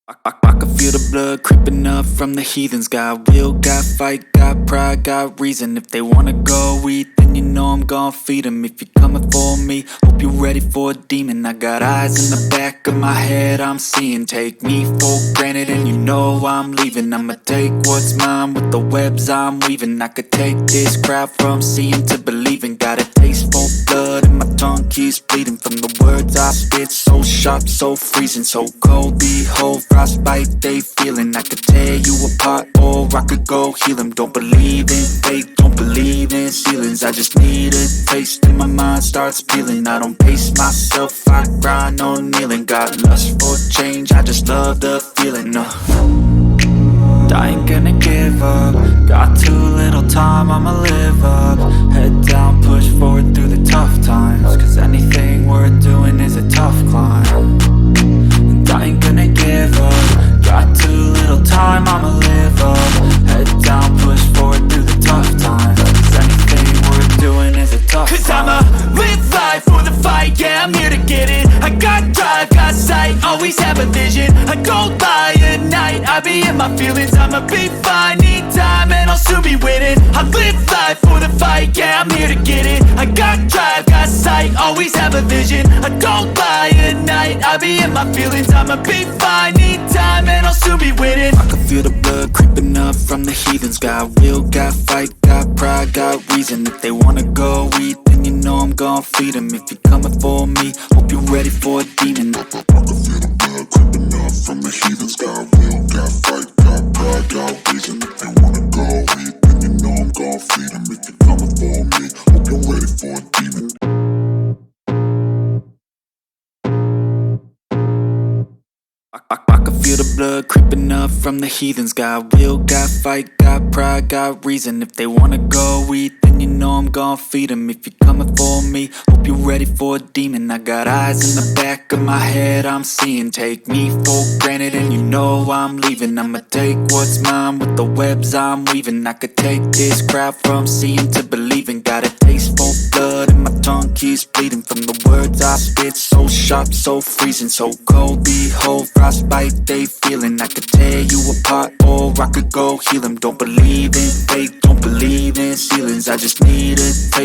I can feel the blood creeping up from the heathens. Got will, got fight, got pride, got reason. If they wanna go eat, then you know I'm gon' feed them. If you're coming for me, hope you're ready for a demon. I got eyes in the back of my head, I'm seeing. Take me for granted and you know I'm leaving. I'ma take what's mine with the webs I'm weaving. I could take this crowd from seeing to believing. Got a taste for blood and my tongue keeps bleeding from the words I spit. So sharp, so freezing, so cold. Behold, frostbite they feeling. I could tear you apart or I could go heal them. Don't believe in fate, don't believe in ceilings. I just need a taste and my mind starts peeling. I don't pace myself, I grind on kneeling. Got lust for change, I just love the feeling. I ain't gonna give up. Got too little time, I'ma live up. Head down, push forward through the tough times. Cause anything worth doing is a tough climb. And I ain't gonna give up. Got too little time, I'ma live up. Head down, push forward through the tough times. Cause anything worth doing is a tough climb. Cause I'ma live life for the fight, yeah, I'm here to get it. I got drive, got sight, always have a vision. I go by at night, I be in my feelings. I'ma be fine, need time and I'll soon be winning. I live life for the fight, yeah, I'm here to get it. I got drive, got sight, always have a vision. I don't lie at night, I be in my feelings. I'ma be fine, need time and I'll soon be winning. I can feel the blood creeping up from the heathens. Got will, got fight, got pride, got reason. If they wanna go eat, then you know I'm gon' feed them. If you're coming for me, hope you're ready for a demon. I can feel the blood creeping up from the heathens. Got will, got fight, got pride, got reason. If they wanna go eat, then you know I'm gon' feed them. If you're coming for me, hope you're ready for a demon. I can feel the blood creeping up from the heathens. Got will, got fight, got pride, got reason. If they wanna go eat, then you know I'm gon' feed them. If you're coming for me, hope you're ready for a demon. I got eyes in the back of my head, I'm seeing. Take me for granted and you know I'm leaving. I'ma take what's mine with the webs I'm weaving. I could take this crowd from seeing to believing. Got a taste for blood and my tongue keeps bleeding from the words I spit. So sharp, so freezing, so cold. Behold, frostbite they feeling. I could tear you apart or I could go heal them. Don't believe in fate, don't believe in ceilings. I just need a taste.